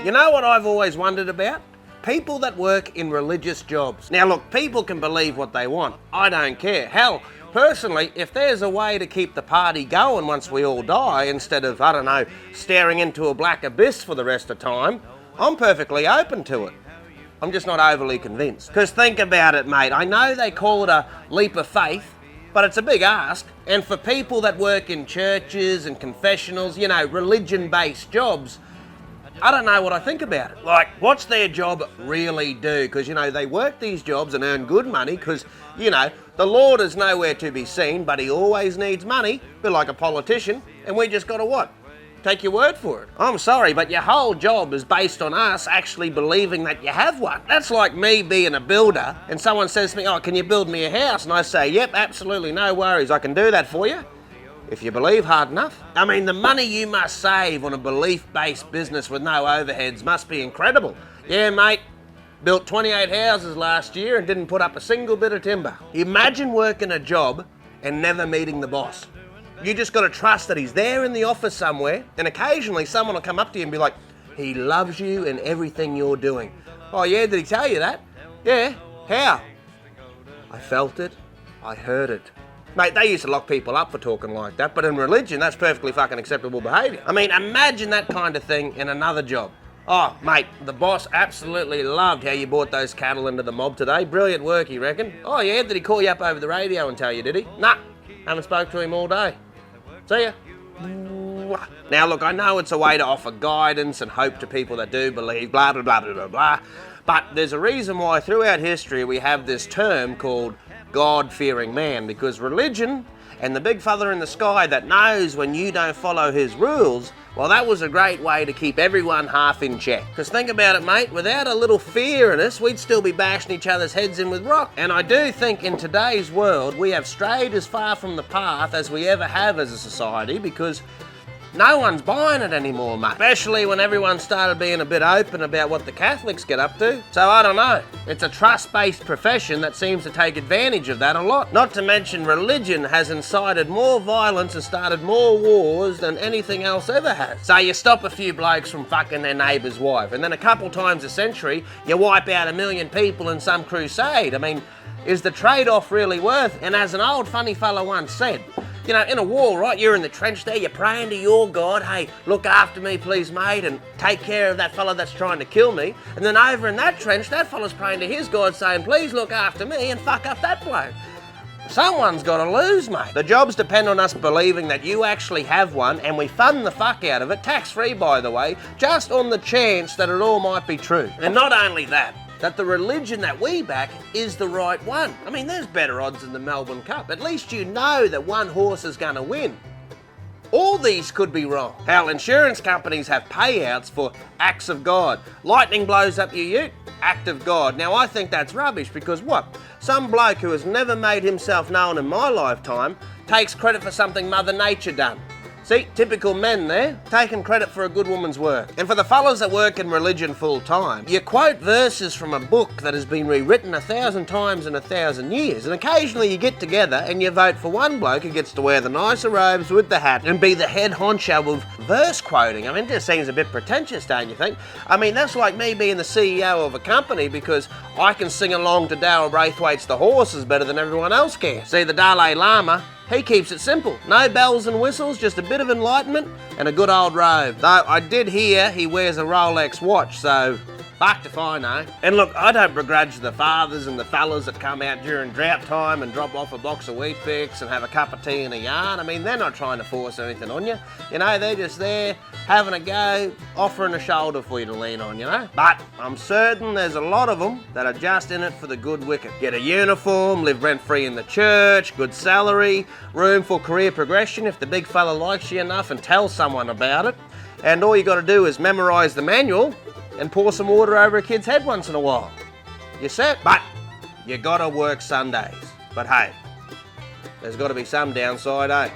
You know what I've always wondered about? People that work in religious jobs. Now look, people can believe what they want. I don't care. Hell, personally, if there's a way to keep the party going once we all die, instead of, I don't know, staring into a black abyss for the rest of time, I'm perfectly open to it. I'm just not overly convinced. Because think about it, mate. I know they call it a leap of faith, but it's a big ask. And for people that work in churches and confessionals, you know, religion-based jobs, I don't know what I think about it. Like, what's their job really do? Because, you know, they work these jobs and earn good money because, you know, the Lord is nowhere to be seen, but he always needs money, a bit like a politician, and we just got to what? Take your word for it. I'm sorry, but your whole job is based on us actually believing that you have one. That's like me being a builder and someone says to me, oh, can you build me a house? And I say, yep, absolutely, no worries, I can do that for you. If you believe hard enough. I mean, the money you must save on a belief-based business with no overheads must be incredible. Yeah, mate, built 28 houses last year and didn't put up a single bit of timber. Imagine working a job and never meeting the boss. You just got to trust that he's there in the office somewhere, and occasionally someone will come up to you and be like, he loves you and everything you're doing. Oh yeah, did he tell you that? Yeah, how? I felt it, I heard it. Mate, they used to lock people up for talking like that, but in religion, that's perfectly fucking acceptable behaviour. I mean, imagine that kind of thing in another job. Oh, mate, the boss absolutely loved how you brought those cattle into the mob today. Brilliant work, he reckon. Oh, yeah, did he call you up over the radio and tell you, did he? Nah, haven't spoke to him all day. See ya. Now, look, I know it's a way to offer guidance and hope to people that do believe, blah, blah, blah, blah, blah, blah. But there's a reason why throughout history we have this term called God-fearing man, because religion and the big fella in the sky that knows when you don't follow his rules, well, that was a great way to keep everyone half in check. Because think about it, mate, without a little fear in us, we'd still be bashing each other's heads in with rock. And I do think in today's world, we have strayed as far from the path as we ever have as a society, because no one's buying it anymore, mate. Especially when everyone started being a bit open about what the Catholics get up to. So I don't know. It's a trust-based profession that seems to take advantage of that a lot. Not to mention religion has incited more violence and started more wars than anything else ever has. So you stop a few blokes from fucking their neighbour's wife, and then a couple times a century, you wipe out 1 million people in some crusade. I mean, is the trade-off really worth it? And as an old funny fella once said, you know, in a war, right, you're in the trench there, you're praying to your God, hey, look after me, please, mate, and take care of that fella that's trying to kill me. And then over in that trench, that fella's praying to his God, saying, please look after me and fuck up that bloke. Someone's got to lose, mate. The jobs depend on us believing that you actually have one, and we fund the fuck out of it, tax-free, by the way, just on the chance that it all might be true. And not only that the religion that we back is the right one. I mean, there's better odds in the Melbourne Cup. At least you know that one horse is going to win. All these could be wrong. Hell, insurance companies have payouts for acts of God. Lightning blows up your ute, act of God. Now, I think that's rubbish because what? Some bloke who has never made himself known in my lifetime takes credit for something Mother Nature done. See, typical men there, taking credit for a good woman's work. And for the fellas that work in religion full time, you quote verses from a book that has been rewritten 1,000 times in 1,000 years. And occasionally you get together and you vote for one bloke who gets to wear the nicer robes with the hat and be the head honcho of verse quoting. I mean, it just seems a bit pretentious, don't you think? I mean, that's like me being the CEO of a company because I can sing along to Darryl Braithwaite's The Horses better than everyone else can. See, the Dalai Lama, he keeps it simple. No bells and whistles, just a bit of enlightenment and a good old robe. Though I did hear he wears a Rolex watch, so fucked if I know. And look, I don't begrudge the fathers and the fellas that come out during drought time and drop off a box of wheat picks and have a cup of tea and a yarn. I mean, they're not trying to force anything on you. You know, they're just there having a go, offering a shoulder for you to lean on, you know. But I'm certain there's a lot of them that are just in it for the good wicket. Get a uniform, live rent-free in the church, good salary, room for career progression if the big fella likes you enough and tell someone about it. And all you got to do is memorise the manual and pour some water over a kid's head once in a while. You're set, but you got to work Sundays. But hey, there's got to be some downside, eh?